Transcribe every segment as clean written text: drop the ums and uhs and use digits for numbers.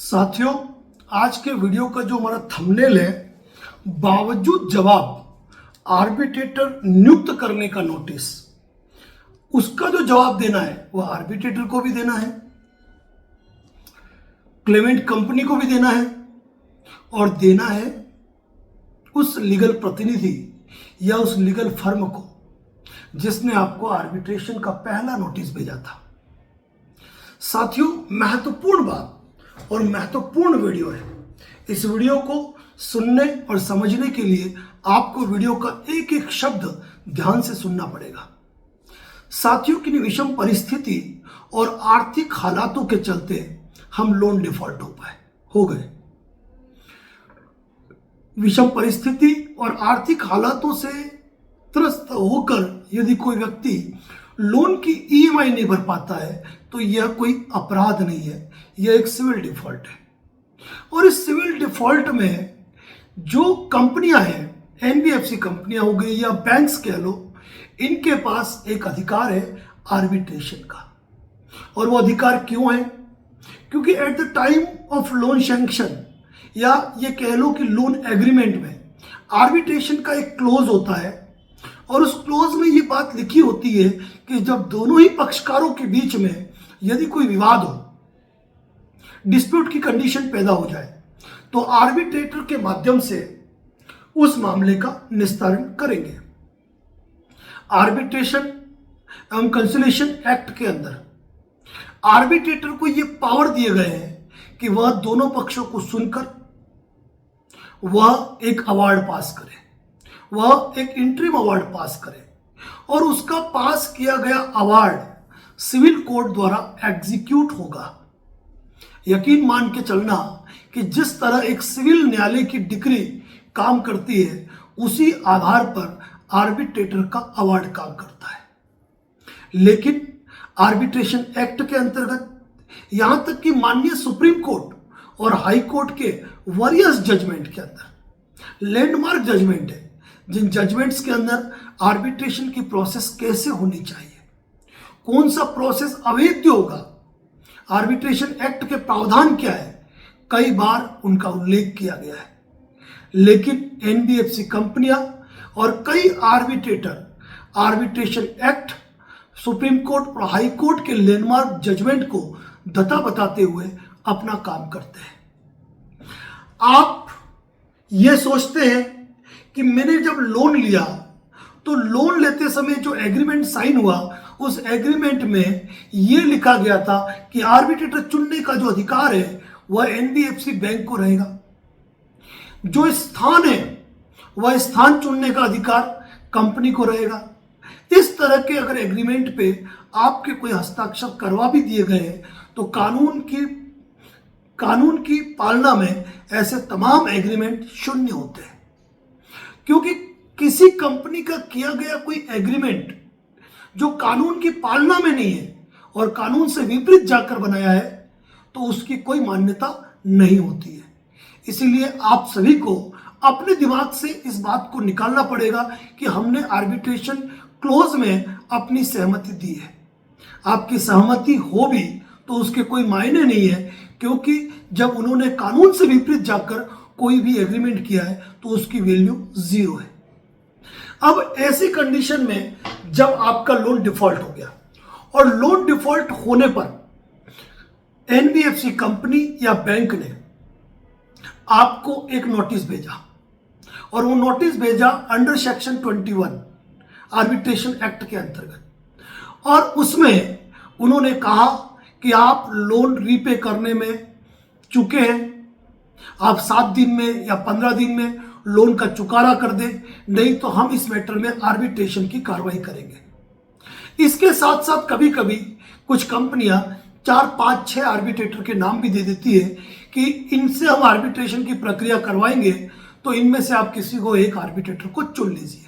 साथियों, आज के वीडियो का जो हमारा थंबनेल है, बावजूद जवाब आर्बिट्रेटर नियुक्त करने का नोटिस, उसका जो जवाब देना है वह आर्बिट्रेटर को भी देना है, क्लेमेंट कंपनी को भी देना है और देना है उस लीगल प्रतिनिधि या उस लीगल फर्म को जिसने आपको आर्बिट्रेशन का पहला नोटिस भेजा था। साथियों, महत्वपूर्ण बात और महत्वपूर्ण वीडियो है। इस वीडियो को सुनने और समझने के लिए आपको वीडियो का एक एक शब्द ध्यान से सुनना पड़ेगा। साथियों, की विषम परिस्थिति और आर्थिक हालातों के चलते हम लोन डिफॉल्ट हो गए। विषम परिस्थिति और आर्थिक हालातों से त्रस्त होकर यदि कोई व्यक्ति लोन की ईएमआई नहीं भर पाता है तो यह कोई अपराध नहीं है, यह एक सिविल डिफॉल्ट है। और इस सिविल डिफॉल्ट में जो कंपनियां हैं, एनबीएफसी कंपनियां हो गई या बैंक्स कह लो, इनके पास एक अधिकार है आर्बिट्रेशन का। और वो अधिकार क्यों है? क्योंकि at the time of loan sanction या ये कह लो कि लोन एग्रीमेंट में आर्बिट्रेशन का एक क्लोज होता है और उस क्लोज में ये बात लिखी होती है कि जब दोनों ही पक्षकारों के बीच में यदि कोई विवाद हो, डिस्प्यूट की कंडीशन पैदा हो जाए तो आर्बिट्रेटर के माध्यम से उस मामले का निस्तारण करेंगे। आर्बिट्रेशन एवं कंसिलिएशन एक्ट के अंदर आर्बिट्रेटर को यह पावर दिए गए हैं कि वह दोनों पक्षों को सुनकर वह एक अवार्ड पास करे, वह एक इंटरिम अवार्ड पास करे और उसका पास किया गया अवार्ड सिविल कोर्ट द्वारा एग्जीक्यूट होगा। यकीन मान के चलना कि जिस तरह एक सिविल न्यायालय की डिक्री काम करती है, उसी आधार पर आर्बिट्रेटर का अवार्ड काम करता है। लेकिन आर्बिट्रेशन एक्ट के अंतर्गत यहां तक कि माननीय सुप्रीम कोर्ट और हाई कोर्ट के वरियस जजमेंट के अंदर लैंडमार्क जजमेंट है, जिन जजमेंट्स के अंदर आर्बिट्रेशन की प्रोसेस कैसे होनी चाहिए, कौन सा प्रोसेस अवैध होगा, आर्बिट्रेशन एक्ट के प्रावधान क्या है, कई बार उनका उल्लेख किया गया है। लेकिन एनबीएफसी कंपनियां और कई arbitrator arbitration act, supreme court और हाई कोर्ट के लैंडमार्क जजमेंट को दता बताते हुए अपना काम करते हैं। आप ये सोचते हैं कि मैंने जब लोन लिया तो लोन लेते समय जो एग्रीमेंट साइन हुआ, उस एग्रीमेंट में यह लिखा गया था कि आर्बिट्रेटर चुनने का जो अधिकार है वह एनबीएफसी बैंक को रहेगा। जो स्थान है वह स्थान चुनने का अधिकार कंपनी को रहेगा। इस तरह के अगर एग्रीमेंट पे आपके कोई हस्ताक्षर करवा भी दिए गए हैं तो कानून की पालना में ऐसे तमाम एग्रीमेंट शून्य होते हैं, क्योंकि किसी कंपनी का किया गया कोई एग्रीमेंट जो कानून की पालना में नहीं है और कानून से विपरीत जाकर बनाया है तो उसकी कोई मान्यता नहीं होती है। इसीलिए आप सभी को अपने दिमाग से इस बात को निकालना पड़ेगा कि हमने आर्बिट्रेशन क्लोज में अपनी सहमति दी है। आपकी सहमति हो भी तो उसके कोई मायने नहीं है, क्योंकि जब उन्होंने कानून से विपरीत जाकर कोई भी एग्रीमेंट किया है तो उसकी वैल्यू जीरो है। अब ऐसी कंडीशन में जब आपका लोन डिफॉल्ट हो गया और लोन डिफॉल्ट होने पर एनबीएफसी कंपनी या बैंक ने आपको एक नोटिस भेजा और वो नोटिस भेजा अंडर सेक्शन 21 आर्बिट्रेशन एक्ट के अंतर्गत, और उसमें उन्होंने कहा कि आप लोन रीपे करने में चुके हैं, आप 7 दिन में या 15 दिन में लोन का चुकारा कर दें, नहीं तो हम इस मैटर में आर्बिट्रेशन की कार्रवाई करेंगे। इसके साथ साथ कभी कभी कुछ कंपनियां 4, 5, 6 आर्बिट्रेटर के नाम भी दे देती है कि इनसे हम आर्बिट्रेशन की प्रक्रिया करवाएंगे, तो इनमें से आप किसी को एक आर्बिट्रेटर को चुन लीजिए।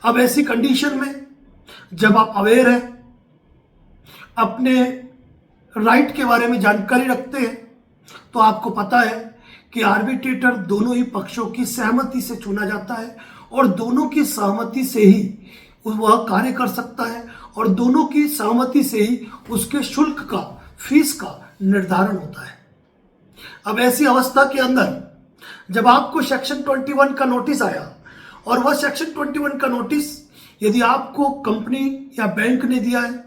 अब ऐसी कंडीशन में जब आप अवेयर हैं, अपने राइट के बारे में जानकारी रखते हैं, तो आपको पता है कि आर्बिट्रेटर दोनों ही पक्षों की सहमति से चुना जाता है और दोनों की सहमति से ही वह कार्य कर सकता है और दोनों की सहमति से ही उसके शुल्क का, फीस का निर्धारण होता है। अब ऐसी अवस्था के अंदर जब आपको सेक्शन 21 का नोटिस आया और वह सेक्शन 21 का नोटिस यदि आपको कंपनी या बैंक ने दिया है,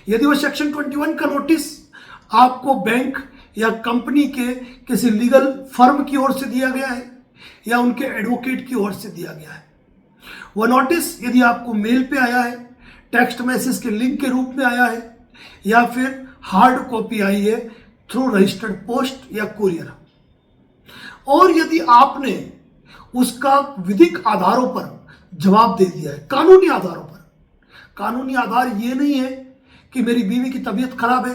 यदि वह सेक्शन 21 का नोटिस आपको बैंक या कंपनी के किसी लीगल फर्म की ओर से दिया गया है या उनके एडवोकेट की ओर से दिया गया है, वह नोटिस यदि आपको मेल पे आया है, टेक्स्ट मैसेज के लिंक के रूप में आया है या फिर हार्ड कॉपी आई है थ्रू रजिस्टर्ड पोस्ट या कुरियर, और यदि आपने उसका विधिक आधारों पर जवाब दे दिया है, कानूनी आधारों पर, कानूनी आधार ये नहीं है कि मेरी बीवी की तबीयत खराब है,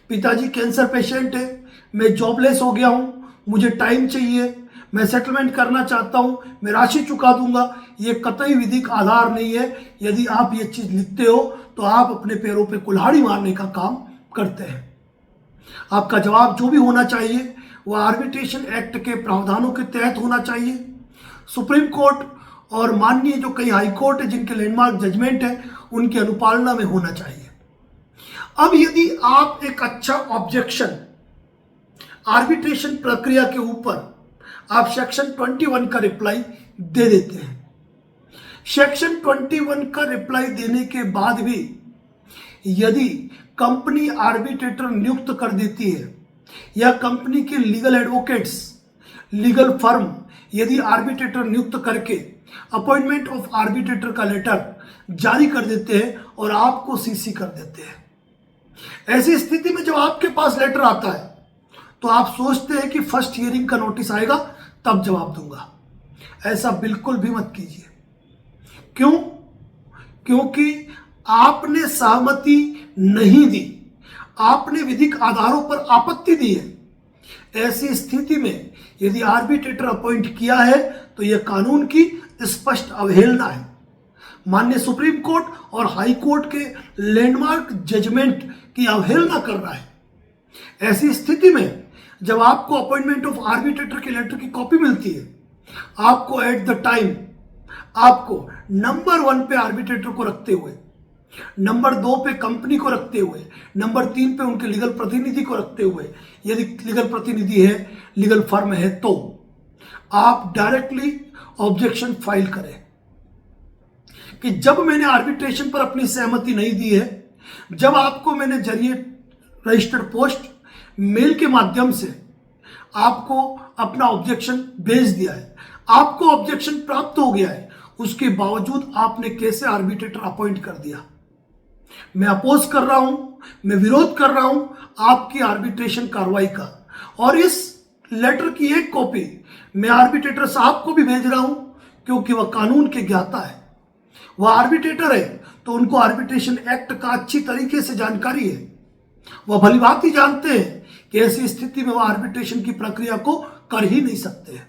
पिताजी कैंसर पेशेंट है, मैं जॉबलेस हो गया हूं, मुझे टाइम चाहिए, मैं सेटलमेंट करना चाहता हूं, मैं राशि चुका दूंगा, ये कतई विधिक आधार नहीं है। यदि आप ये चीज लिखते हो तो आप अपने पैरों पे कुल्हाड़ी मारने का काम करते हैं। आपका जवाब जो भी होना चाहिए वह आर्बिट्रेशन एक्ट के प्रावधानों के तहत होना चाहिए। सुप्रीम कोर्ट और माननीय जो कई हाई कोर्ट है जिनके लैंडमार्क जजमेंट है उनकी अनुपालना में होना चाहिए। अब यदि आप एक अच्छा ऑब्जेक्शन आर्बिट्रेशन प्रक्रिया के ऊपर आप सेक्शन 21 का रिप्लाई दे देते हैं, सेक्शन 21 का रिप्लाई देने के बाद भी यदि कंपनी आर्बिट्रेटर नियुक्त कर देती है या कंपनी के लीगल एडवोकेट्स, लीगल फर्म यदि आर्बिट्रेटर नियुक्त करके अपॉइंटमेंट ऑफ आर्बिट्रेटर का लेटर जारी कर देते हैं और आपको सीसी कर देते हैं, ऐसी स्थिति में जब आपके पास लेटर आता है तो आप सोचते हैं कि फर्स्ट हियरिंग का नोटिस आएगा तब जवाब दूंगा। ऐसा बिल्कुल भी मत कीजिए। क्यों? क्योंकि आपने सहमति नहीं दी, आपने विधिक आधारों पर आपत्ति दी है। ऐसी स्थिति में यदि आर्बिट्रेटर अपॉइंट किया है तो यह कानून की स्पष्ट अवहेलना है। माननीय सुप्रीम कोर्ट और हाई कोर्ट के लैंडमार्क जजमेंट की अवहेलना कर रहा है। ऐसी स्थिति में जब आपको अपॉइंटमेंट ऑफ आर्बिट्रेटर के लेटर की कॉपी मिलती है, आपको एट द टाइम आपको नंबर 1 पे आर्बिट्रेटर को रखते हुए, नंबर 2 पे कंपनी को रखते हुए, नंबर 3 पे उनके लीगल प्रतिनिधि को रखते हुए, यदि लीगल प्रतिनिधि है, लीगल फर्म है, तो आप डायरेक्टली ऑब्जेक्शन फाइल करें कि जब मैंने आर्बिट्रेशन पर अपनी सहमति नहीं दी है, जब आपको मैंने जरिए रजिस्टर्ड पोस्ट मेल के माध्यम से आपको अपना ऑब्जेक्शन भेज दिया है, आपको ऑब्जेक्शन प्राप्त हो गया है, उसके बावजूद आपने कैसे आर्बिट्रेटर अपॉइंट कर दिया। मैं अपोज कर रहा हूं, मैं विरोध कर रहा हूं आपकी आर्बिट्रेशन कार्रवाई का, और इस लेटर की एक कॉपी मैं आर्बिट्रेटर साहब को भी भेज रहा हूं क्योंकि वह कानून के ज्ञाता है, वह आर्बिट्रेटर है तो उनको आर्बिट्रेशन एक्ट का अच्छी तरीके से जानकारी है। वह भलीभांति जानते हैं कि ऐसी स्थिति में वह आर्बिट्रेशन की प्रक्रिया को कर ही नहीं सकते।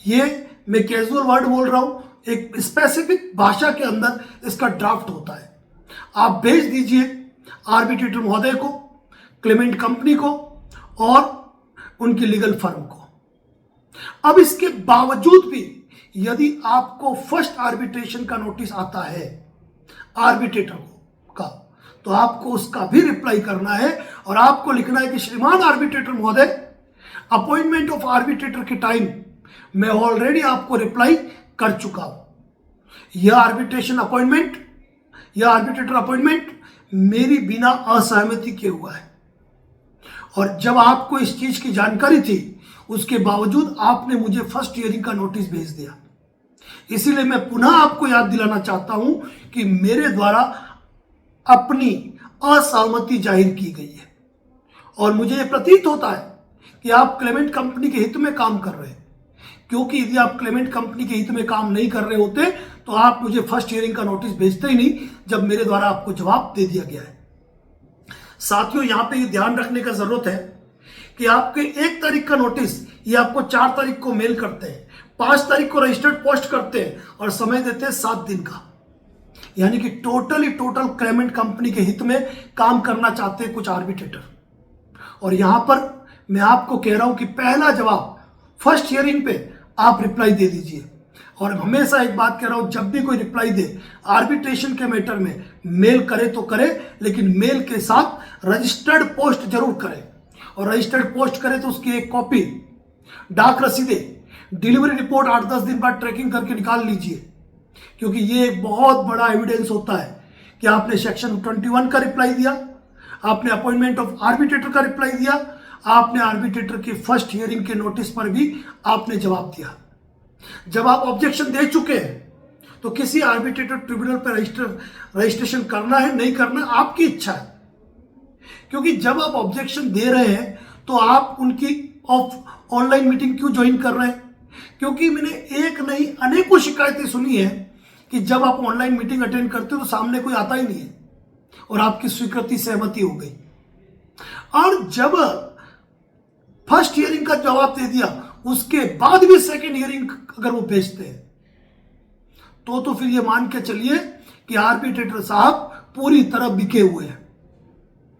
ये मैं कैजुअल वर्ड बोल रहा हूं, एक स्पेसिफिक भाषा के अंदर इसका ड्राफ्ट होता है। आप भेज दीजिए आर्बिट्रेटर महोदय को, क्लेमेंट कंपनी को और उनकी लीगल फर्म को। अब इसके बावजूद भी यदि आपको फर्स्ट आर्बिट्रेशन का नोटिस आता है आर्बिट्रेटर का, तो आपको उसका भी रिप्लाई करना है और आपको लिखना है कि श्रीमान आर्बिट्रेटर महोदय, अपॉइंटमेंट ऑफ आर्बिट्रेटर के टाइम मैं ऑलरेडी आपको रिप्लाई कर चुका हूं। यह आर्बिट्रेशन अपॉइंटमेंट, यह आर्बिट्रेटर अपॉइंटमेंट मेरी बिना असहमति के हुआ है, और जब आपको इस चीज की जानकारी थी उसके बावजूद आपने मुझे फर्स्ट हियरिंग का नोटिस भेज दिया। इसीलिए मैं पुनः आपको याद दिलाना चाहता हूं कि मेरे द्वारा अपनी असहमति जाहिर की गई है, और मुझे यह प्रतीत होता है कि आप क्लेमेंट कंपनी के हित में काम कर रहे हैं, क्योंकि यदि आप क्लेमेंट कंपनी के हित में काम नहीं कर रहे होते तो आप मुझे फर्स्ट हियरिंग का नोटिस भेजते ही नहीं जब मेरे द्वारा आपको जवाब दे दिया गया है। साथियों, यहां पे ये ध्यान रखने का जरूरत है कि आपके 1 तारीख का नोटिस ये आपको 4 तारीख को मेल करते हैं, 5 तारीख को रजिस्टर्ड पोस्ट करते हैं और समय देते हैं 7 दिन का। यानी कि टोटल क्लेमेंट कंपनी के हित में काम करना चाहते हैं कुछ आर्बिट्रेटर। और यहां पर मैं आपको कह रहा हूं कि पहला जवाब फर्स्ट हियरिंग पे आप रिप्लाई दे दीजिए। और हमेशा एक बात कह रहा हूं, जब भी कोई रिप्लाई दे आर्बिट्रेशन के मैटर में, मेल करे तो करे, लेकिन मेल के साथ रजिस्टर्ड पोस्ट जरूर करे। और रजिस्टर्ड पोस्ट करे तो उसकी एक कॉपी, डाक रसीदें, डिलीवरी रिपोर्ट 8-10 दिन बाद ट्रैकिंग करके निकाल लीजिए, क्योंकि ये एक बहुत बड़ा एविडेंस होता है कि आपने सेक्शन 21 का रिप्लाई दिया, आपने अपॉइंटमेंट ऑफ आर्बिट्रेटर का रिप्लाई दिया, आपने आर्बिट्रेटर की फर्स्ट हियरिंग के नोटिस पर भी आपने जवाब दिया। जब आप ऑब्जेक्शन दे चुके हैं तो किसी आर्बिट्रेटर ट्रिब्यूनल पर रजिस्ट्रेशन करना है नहीं करना आपकी इच्छा है, क्योंकि जब आप ऑब्जेक्शन दे रहे हैं तो आप उनकी ऑनलाइन मीटिंग क्यों ज्वाइन कर रहे हैं? क्योंकि मैंने एक नहीं अनेकों शिकायतें सुनी है कि जब आप ऑनलाइन मीटिंग अटेंड करते हो तो सामने कोई आता ही नहीं है और आपकी स्वीकृति सहमति हो गई, और जब फर्स्ट हियरिंग का जवाब दे दिया उसके बाद भी सेकेंड हियरिंग अगर वो भेजते हैं तो फिर ये मान के चलिए कि आर्बिट्रेटर साहब पूरी तरह बिके हुए हैं।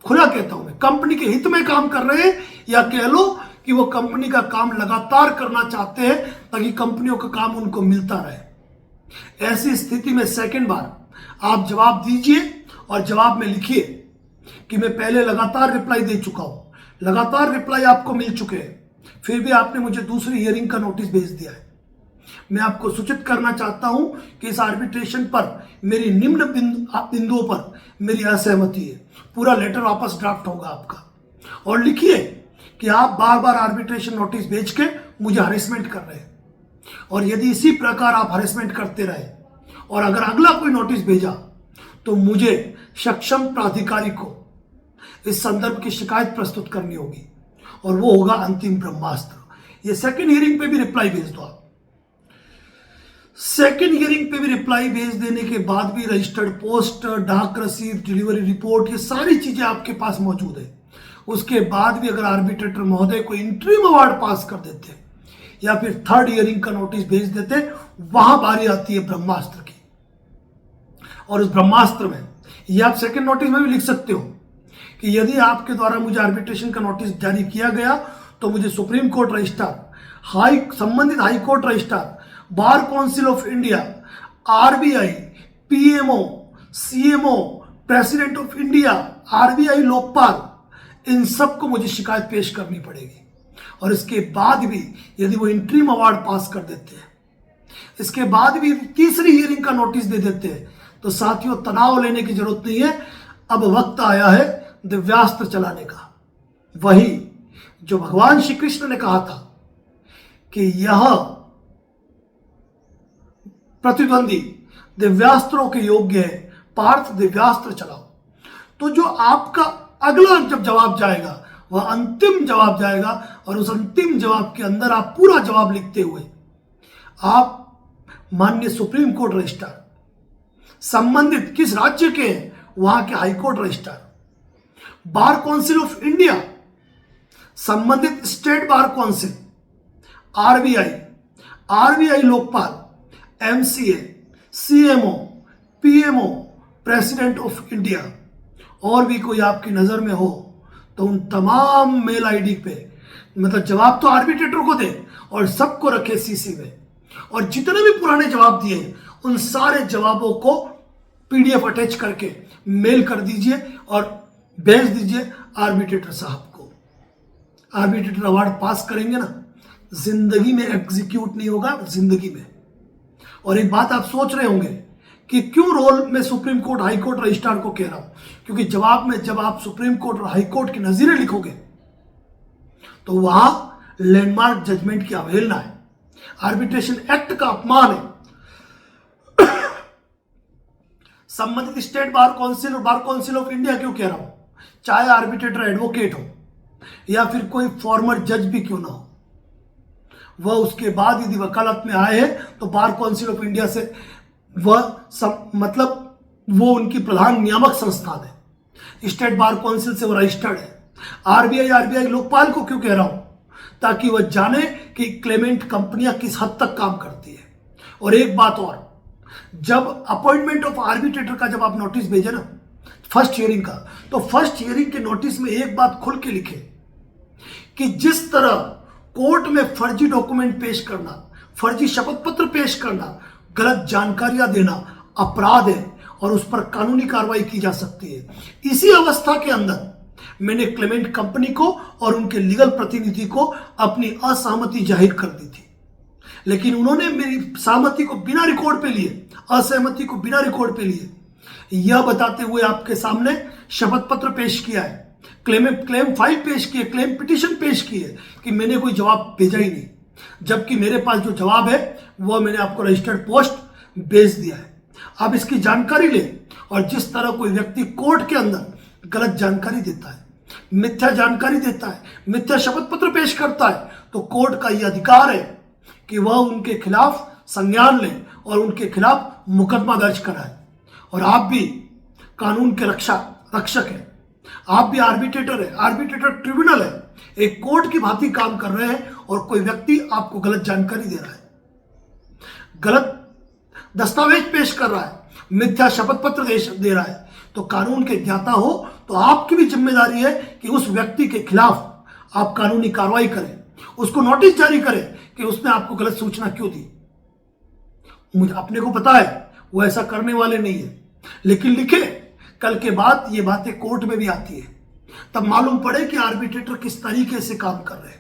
खुला कहता हूं मैं, कंपनी के हित में काम कर रहे हैं, या कह लो कि वो कंपनी का काम लगातार करना चाहते हैं ताकि कंपनियों का काम उनको मिलता रहे। ऐसी स्थिति में सेकंड बार आप जवाब दीजिए और जवाब में लिखिए कि मैं पहले लगातार रिप्लाई दे चुका हूं, लगातार रिप्लाई आपको मिल चुके हैं, फिर भी आपने मुझे दूसरी हियरिंग का नोटिस भेज दिया है। मैं आपको सूचित करना चाहता हूं कि इस आर्बिट्रेशन पर मेरी निम्न बिंदुओं पर मेरी असहमति है। पूरा लेटर वापस ड्राफ्ट होगा आपका, और लिखिए कि आप बार बार आर्बिट्रेशन नोटिस भेज के मुझे हरेसमेंट कर रहे हैं, और यदि इसी प्रकार आप हरेसमेंट करते रहे और अगर अगला कोई नोटिस भेजा तो मुझे सक्षम प्राधिकारी को इस संदर्भ की शिकायत प्रस्तुत करनी होगी, और वो होगा अंतिम ब्रह्मास्त्र। ये सेकेंड हियरिंग पे भी रिप्लाई भेज दो आप। सेकेंड हियरिंग पे भी रिप्लाई भेज देने के बाद भी रजिस्टर्ड पोस्ट, डाक रसीद, डिलीवरी रिपोर्ट, ये सारी चीजें आपके पास मौजूद है। उसके बाद भी अगर आर्बिट्रेटर महोदय को इंटरिम अवार्ड पास कर देते या फिर थर्ड हियरिंग का नोटिस भेज देते, वहां बारी आती है ब्रह्मास्त्र की। और उस ब्रह्मास्त्र में ये आप सेकेंड नोटिस में भी लिख सकते हो कि यदि आपके द्वारा मुझे आर्बिट्रेशन का नोटिस जारी किया गया तो मुझे सुप्रीम कोर्ट रजिस्ट्रार, संबंधित high court registrar, bar council of India, RBI, PMO, CMO, president of India, RBI Lokpal, इन सबको मुझे शिकायत पेश करनी पड़ेगी। और इसके बाद भी यदि वो इंटरिम अवार्ड पास कर देते हैं, इसके बाद भी तीसरी हियरिंग का नोटिस दे देते हैं, तो साथियों तनाव लेने की जरूरत नहीं है। अब वक्त आया है दिव्यास्त्र चलाने का, वही जो भगवान श्री कृष्ण ने कहा था कि यह प्रतिद्वंदी दिव्यास्त्रों के योग्य है, पार्थ दिव्यास्त्र चलाओ। तो जो आपका अगला जब जवाब जाएगा वह अंतिम जवाब जाएगा, और उस अंतिम जवाब के अंदर आप पूरा जवाब लिखते हुए आप माननीय सुप्रीम कोर्ट रजिस्ट्रार, संबंधित किस राज्य के हैं वहां के high court registrar, bar council of India, संबंधित state bar council, RBI Lokpal, MCA, CMO, PMO, president of India, और भी कोई आपकी नजर में हो तो उन तमाम मेल आईडी पे, मतलब जवाब तो आर्बिट्रेटर को दे और सबको रखे सीसी में, और जितने भी पुराने जवाब दिए उन सारे जवाबों को पीडीएफ अटैच करके मेल कर दीजिए और भेज दीजिए आर्बिट्रेटर साहब को। आर्बिट्रेटर अवार्ड पास करेंगे ना, जिंदगी में एग्जीक्यूट नहीं होगा, जिंदगी में। और एक बात आप सोच रहे होंगे कि क्यों रोल में supreme court high court registrar को कह रहा हूं, क्योंकि जवाब में जब आप सुप्रीम कोर्ट और हाई कोर्ट की नजीरें लिखोगे तो वहां लैंडमार्क जजमेंट की अवहेलना है, आर्बिट्रेशन एक्ट का अपमान है, संबंधित स्टेट बार काउंसिल और बार काउंसिल ऑफ इंडिया क्यों कह रहा हूं, चाहे आर्बिट्रेटर एडवोकेट हो या फिर कोई फॉर्मर जज भी क्यों ना हो, वह उसके बाद यदि वकालत में आए हैं तो बार काउंसिल ऑफ इंडिया से मतलब वो उनकी प्रधान नियामक संस्थान है, स्टेट बार काउंसिल से वो रजिस्टर्ड है। आरबीआई लोकपाल को क्यों कह रहा हूं, ताकि वह जाने कि क्लेमेंट कंपनियां किस हद तक काम करती है। और एक बात और, जब अपॉइंटमेंट ऑफ आर्बिट्रेटर का जब आप नोटिस भेजे ना फर्स्ट हियरिंग का, तो फर्स्ट हियरिंग के नोटिस में एक बात खुल के लिखे कि जिस तरह कोर्ट में फर्जी डॉक्यूमेंट पेश करना, फर्जी शपथ पत्र पेश करना, गलत जानकारियां देना अपराध है और उस पर कानूनी कार्रवाई की जा सकती है। इसी अवस्था के अंदर मैंने क्लेमेंट कंपनी को और उनके लीगल प्रतिनिधि को अपनी असहमति जाहिर कर दी थी, लेकिन उन्होंने मेरी सहमति को बिना रिकॉर्ड पे लिए, असहमति को बिना रिकॉर्ड पे लिए, यह बताते हुए आपके सामने शपथ पत्र पेश किया है, क्लेम फाइल पेश किए, क्लेम पिटीशन पेश किए कि मैंने कोई जवाब भेजा ही नहीं, जबकि मेरे पास जो जवाब है वह मैंने आपको रजिस्टर्ड पोस्ट भेज दिया है। आप इसकी जानकारी लें। और जिस तरह कोई व्यक्ति कोर्ट के अंदर गलत जानकारी देता है, मिथ्या जानकारी देता है, मिथ्या शपथ पत्र पेश करता है, तो कोर्ट का यह अधिकार है कि वह उनके खिलाफ संज्ञान ले और उनके खिलाफ मुकदमा दर्ज कराए। और आप भी कानून के रक्षक हैं, आप भी आर्बिट्रेटर है, आर्बिट्रेटर ट्रिब्यूनल है, एक कोर्ट की भांति काम कर रहे हैं और कोई व्यक्ति आपको गलत जानकारी दे रहा है, गलत दस्तावेज पेश कर रहा है, मिथ्या शपथ पत्र दे रहा है, तो कानून के ज्ञाता हो तो आपकी भी जिम्मेदारी है कि उस व्यक्ति के खिलाफ आप कानूनी कार्रवाई करें, उसको नोटिस जारी करें कि उसने आपको गलत सूचना क्यों दी। मुझे अपने को पता है वो ऐसा करने वाले नहीं है, लेकिन लिखे, कल के बाद ये बातें कोर्ट में भी आती है, तब मालूम पड़े कि आर्बिट्रेटर किस तरीके से काम कर रहे हैं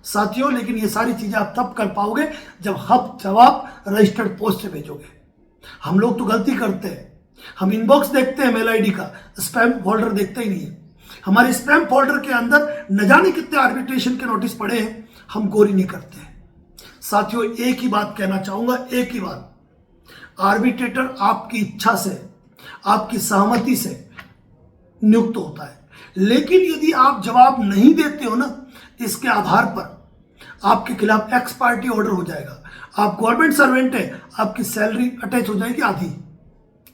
साथियों। लेकिन ये सारी चीजें आप तब कर पाओगे जब हम जवाब रजिस्टर्ड पोस्ट से भेजोगे। हम लोग तो गलती करते हैं, हम इनबॉक्स देखते हैं मेल आईडी का, स्पैम फोल्डर देखते ही नहीं है। हमारे स्पैम फोल्डर के अंदर न जाने कितने आर्बिट्रेशन के नोटिस पड़े हैं, हम गौर ही नहीं करते हैं साथियों। एक ही बात कहना चाहूंगा, एक ही बात, आर्बिट्रेटर आपकी इच्छा से, आपकी सहमति से नियुक्त होता है, लेकिन यदि आप जवाब नहीं देते हो ना, इसके आधार पर आपके खिलाफ एक्स पार्टी ऑर्डर हो जाएगा। आप गवर्नमेंट सर्वेंट है, आपकी सैलरी अटैच हो जाएगी आधी,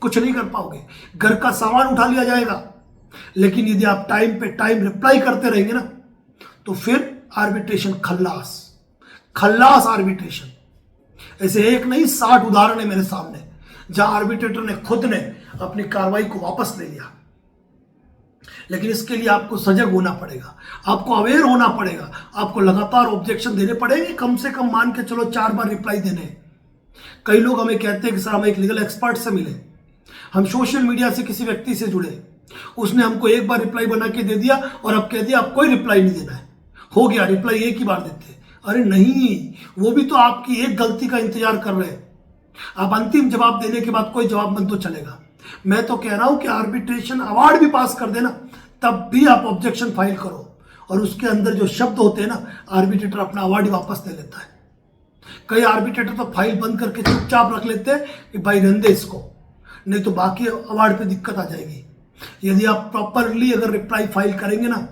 कुछ नहीं कर पाओगे, घर का सामान उठा लिया जाएगा। लेकिन यदि आप टाइम पे टाइम रिप्लाई करते रहेंगे ना, तो फिर आर्बिट्रेशन खल्लास आर्बिट्रेशन। ऐसे एक नहीं 60 उदाहरण है मेरे सामने जहां आर्बिट्रेटर ने खुद ने अपनी कार्रवाई को वापस ले लिया। लेकिन इसके लिए आपको सजग होना पड़ेगा, आपको अवेयर होना पड़ेगा, आपको लगातार ऑब्जेक्शन देने पड़ेंगे, कम से कम मान के चलो 4 बार रिप्लाई देने। कई लोग हमें कहते हैं कि सर हम एक लीगल एक्सपर्ट से मिले, हम सोशल मीडिया से किसी व्यक्ति से जुड़े, उसने हमको एक बार रिप्लाई बना के दे दिया और अब कह दिया आप कोई रिप्लाई नहीं देना है, हो गया, रिप्लाई एक ही बार देते। अरे नहीं, वो भी तो आपकी एक गलती का इंतजार कर रहे हैं। आप अंतिम जवाब देने के बाद कोई जवाब मन तो चलेगा। मैं तो कह रहा हूं कि आर्बिट्रेशन अवार्ड भी पास कर देना, तब भी आप ऑब्जेक्शन फाइल करो, और उसके अंदर जो शब्द होते हैं ना, आर्बिट्रेटर अपना अवार्ड ही वापस ले लेता है। कई आर्बिट्रेटर तो फाइल बंद करके चुपचाप रख लेते हैं कि भाई रहने दे इसको, नहीं तो बाकी अवार्ड पे दिक्कत आ जाएगी। यदि आप प्रॉपरली अगर रिप्लाई फाइल करेंगे ना,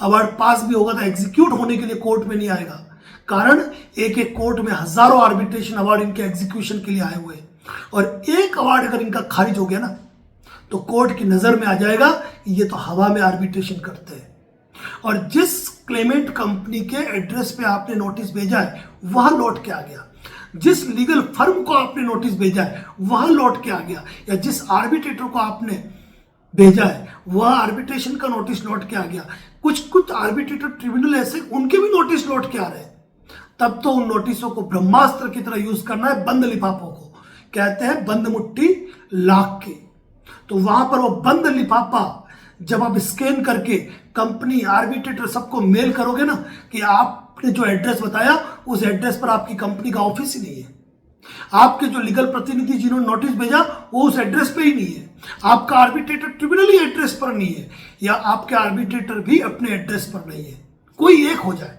अवार्ड पास भी होगा तो एग्जीक्यूट होने के लिए कोर्ट में नहीं आएगा। कारण एक एक कोर्ट में हजारों आर्बिट्रेशन अवार्ड इनके एग्जीक्यूशन के लिए आए हुए हैं, और एक अवार्ड अगर इनका खारिज हो गया ना, तो कोर्ट की नजर में आ जाएगा कि ये तो हवा में आर्बिट्रेशन करते हैं। और जिस क्लेमेंट कंपनी के एड्रेस पे आपने नोटिस भेजा है वहां लौट के आ गया, जिस लीगल फर्म को आपने नोटिस भेजा है वहां लौट के आ गया, या जिस आर्बिट्रेटर को आपने भेजा है वह आर्बिट्रेशन का नोटिस लौट के आ गया। कुछ आर्बिट्रेटर ट्रिब्यूनल ऐसे, उनके भी नोटिस लौट के आ रहे हैं। तब तो उन नोटिसों को ब्रह्मास्त्र की तरह यूज करना है, बंद लिफाफों को कहते हैं बंद मुट्ठी लाख के। तो वहां पर वो बंद लिफाफा जब आप स्कैन करके कंपनी, आर्बिट्रेटर सबको मेल करोगे ना कि आपने जो एड्रेस बताया उस एड्रेस पर आपकी कंपनी का ऑफिस ही नहीं है, आपके जो लीगल प्रतिनिधि जिन्होंने नोटिस भेजा वो उस एड्रेस पे ही नहीं है, आपका आर्बिट्रेटर ट्रिब्यूनल ही एड्रेस पर नहीं है, या आपके आर्बिट्रेटर भी अपने एड्रेस पर नहीं है, कोई एक हो जाए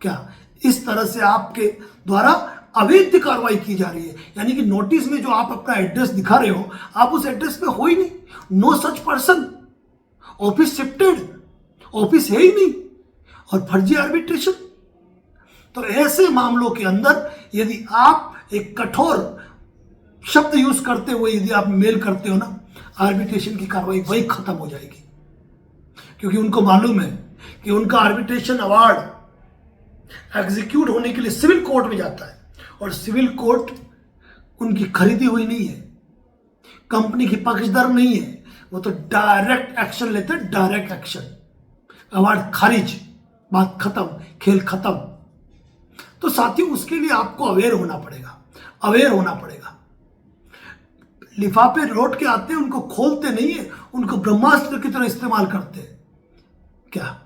क्या, इस तरह से आपके द्वारा अवैध कार्रवाई की जा रही है। यानी कि नोटिस में जो आप अपना एड्रेस दिखा रहे हो, आप उस एड्रेस पे हो ही नहीं, no such person, office shifted, office है ही नहीं, और फर्जी आर्बिट्रेशन। तो ऐसे मामलों के अंदर यदि आप एक कठोर शब्द यूज करते हुए यदि आप मेल करते हो ना, आर्बिट्रेशन की कार्रवाई वही खत्म हो जाएगी, क्योंकि उनको मालूम है कि उनका आर्बिट्रेशन अवार्ड एग्जीक्यूट होने के लिए सिविल कोर्ट में जाता है, और सिविल कोर्ट उनकी खरीदी हुई नहीं है, कंपनी की पक्षधर नहीं है, वो तो डायरेक्ट एक्शन लेते हैं, डायरेक्ट एक्शन, अवार्ड खारिज, बात खत्म, खेल खत्म। तो साथियों उसके लिए आपको अवेयर होना पड़ेगा, अवेयर होना पड़ेगा। लिफाफे लौट के आते हैं, उनको खोलते नहीं है, उनको ब्रह्मास्त्र की तरह इस्तेमाल करते हैं क्या।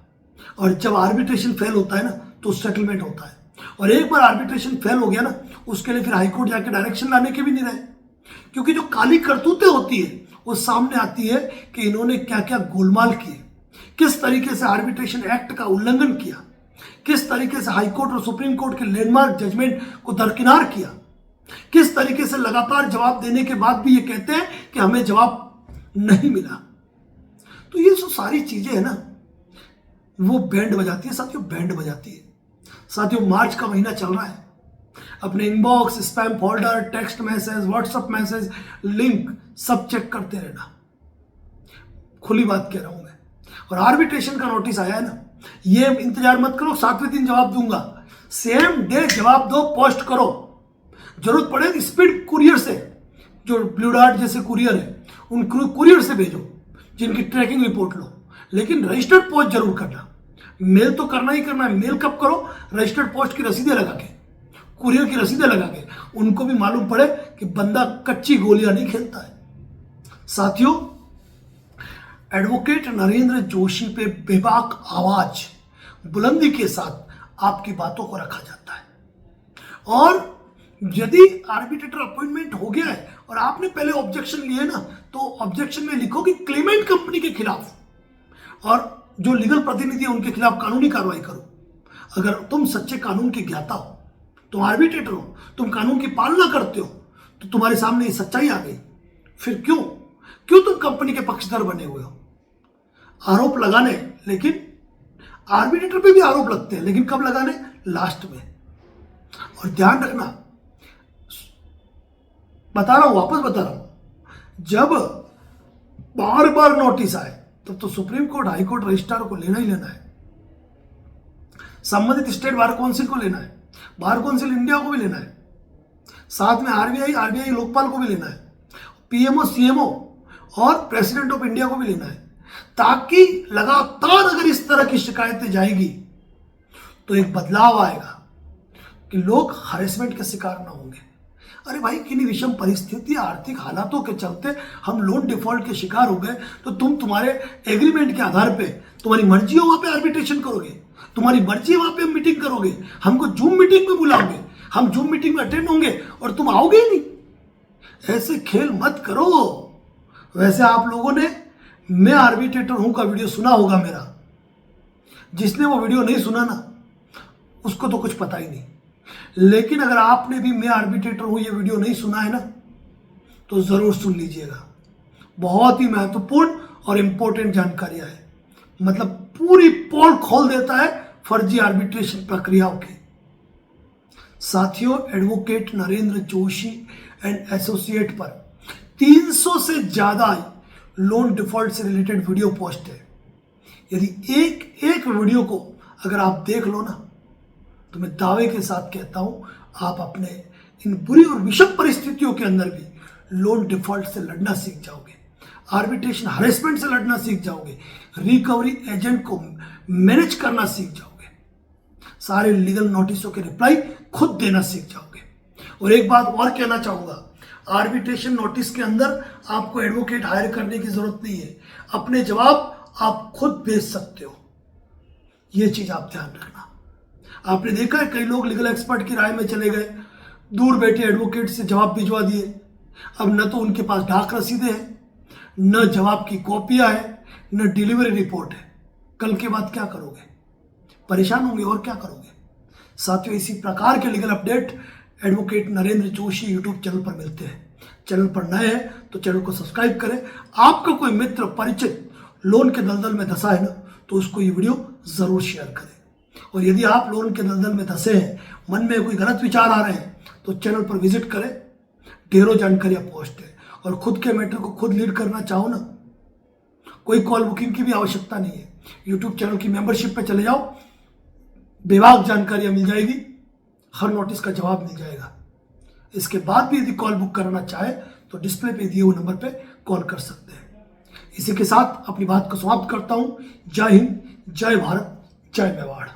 और जब आर्बिट्रेशन फेल होता है ना तो सेटलमेंट होता है, और एक बार आर्बिट्रेशन फेल हो गया ना उसके लिए फिर हाईकोर्ट जाके डायरेक्शन लाने के भी नहीं रहे, क्योंकि जो काली करतूतें होती है वो सामने आती है कि इन्होंने क्या क्या गोलमाल किए, किस तरीके से आर्बिट्रेशन एक्ट का उल्लंघन किया, किस तरीके से हाईकोर्ट और सुप्रीम कोर्ट के लैंडमार्क जजमेंट को दरकिनार किया, किस तरीके से लगातार जवाब देने के बाद भी ये कहते हैं कि हमें जवाब नहीं मिला। तो ये जो सारी चीजें है ना वो बैंड बजाती है साथियों, बैंड बजाती है साथियों। मार्च का महीना चल रहा है, अपने inbox, spam folder, text message, WhatsApp message, link सब चेक करते रहना, खुली बात कह रहा हूं मैं। और आर्बिट्रेशन का नोटिस आया है ना, ये इंतजार मत करो 7वें दिन जवाब दूंगा, सेम डे जवाब दो, पोस्ट करो, जरूरत पड़े स्पीड कुरियर से, जो ब्लू डार्ट जैसे कुरियर है उन कुरियर से भेजो जिनकी ट्रैकिंग रिपोर्ट लो, लेकिन रजिस्टर्ड पोस्ट जरूर करना। मेल तो करना ही करना है, मेल कब करो, रजिस्टर्ड पोस्ट की रसीदें लगा के, कुरियर की रसीदें लगा के, उनको भी मालूम पड़े कि बंदा कच्ची गोलियां नहीं खेलता है। साथियों, एडवोकेट नरेंद्र जोशी पे बेबाक आवाज, बुलंदी के साथ आपकी बातों को रखा जाता है, और यदि आर्बिट्रेटर अपॉइंटमेंट हो गया है और आपने पहले ऑब्जेक्शन लिए ना, तो ऑब्जेक्शन में लिखो कि क्लेमेंट कंपनी के खिलाफ और जो लीगल प्रतिनिधि है उनके खिलाफ कानूनी कार्रवाई करो। अगर तुम सच्चे कानून के ज्ञाता हो, तुम आर्बिट्रेटर हो, तुम कानून की पालना करते हो, तो तुम्हारे सामने ये सच्चाई आ गई, फिर क्यों तुम कंपनी के पक्षधर बने हुए हो। आरोप लगाने, लेकिन आर्बिट्रेटर पे भी आरोप लगते हैं, लेकिन कब लगाने, लास्ट में। और ध्यान रखना, बता रहा हूं, वापस बता रहा हूं, जब बार बार नोटिस आए तब तो supreme court, high court, registrar को लेना ही लेना है, संबंधित स्टेट बार काउंसिल को लेना है, बार काउंसिल इंडिया को भी लेना है, साथ में आरबीआई लोकपाल को भी लेना है, पीएमओ, सीएमओ और प्रेसिडेंट ऑफ इंडिया को भी लेना है, ताकि लगातार अगर इस तरह की शिकायतें जाएगी तो एक बदलाव आएगा कि लोग हरेसमेंट के शिकार ना होंगे। अरे भाई, किन्हीं विषम परिस्थिति, आर्थिक हालातों के चलते हम लोन डिफॉल्ट के शिकार हो गए, तो तुम्हारे एग्रीमेंट के आधार पे तुम्हारी मर्जी हो वहां पे आर्बिट्रेशन करोगे, तुम्हारी मर्जी है वहां पे मीटिंग करोगे, हमको जूम मीटिंग में बुलाओगे, हम जूम मीटिंग में अटेंड होंगे और तुम आओगे ही नहीं। ऐसे खेल मत करो। वैसे आप लोगों ने मैं आर्बिट्रेटर हूं का वीडियो सुना होगा मेरा, जिसने वो वीडियो नहीं सुना ना उसको तो कुछ पता ही नहीं, लेकिन अगर आपने भी मैं आर्बिट्रेटर हूं ये वीडियो नहीं सुना है ना, तो जरूर सुन लीजिएगा। बहुत ही महत्वपूर्ण और इंपॉर्टेंट जानकारियां है, मतलब पूरी पोल खोल देता है फर्जी आर्बिट्रेशन प्रक्रियाओं की। साथियों, advocate Narendra Joshi and associate पर 300 से ज्यादा लोन डिफॉल्ट से रिलेटेड वीडियो पोस्ट है। यदि एक एक वीडियो को अगर आप देख लो ना, तो मैं दावे के साथ कहता हूं आप अपने इन बुरी और विषम परिस्थितियों के अंदर भी लोन डिफॉल्ट से लड़ना सीख जाओगे, आर्बिट्रेशन हरेसमेंट से लड़ना सीख जाओगे, रिकवरी एजेंट को मैनेज करना सीख जाओगे, सारे लीगल नोटिसों के रिप्लाई खुद देना सीख जाओगे। और एक बात और कहना चाहूंगा, आर्बिट्रेशन नोटिस के अंदर आपको एडवोकेट हायर करने की जरूरत नहीं है, अपने जवाब आप खुद भेज सकते हो, यह चीज आप ध्यान रखना। आपने देखा है कई लोग लीगल एक्सपर्ट की राय में चले गए, दूर बैठे एडवोकेट से जवाब भिजवा दिए, अब न तो उनके पास डाक रसीदें हैं, न जवाब की कॉपियां है, न डिलीवरी रिपोर्ट है। कल के बाद क्या करोगे, परेशान होंगे और क्या करोगे। साथियों, इसी प्रकार के legal update advocate Narendra Joshi YouTube channel पर मिलते हैं। चैनल पर नए हैं तो चैनल को सब्सक्राइब करें। आपका कोई मित्र परिचित लोन के दलदल में धंसा है ना, तो उसको ये वीडियो जरूर शेयर करें। और यदि आप लोन के दलदल में धंसे हैं, मन में कोई गलत विचार आ रहे हैं, तो चैनल पर विजिट करें, ढेरों जानकारियां पोस्ट है। और खुद के मैटर को खुद लीड करना चाहो ना, कोई कॉल बुकिंग की भी आवश्यकता नहीं है, यूट्यूब चैनल की मेंबरशिप पे चले जाओ, बेबाक जानकारियां मिल जाएगी, हर नोटिस का जवाब मिल जाएगा। इसके बाद भी यदि कॉल बुक करना चाहे तो डिस्प्ले पे दिए हुए नंबर पे कॉल कर सकते हैं। इसी के साथ अपनी बात को समाप्त करता हूं। जय हिंद, जय भारत, जय मेवाड़।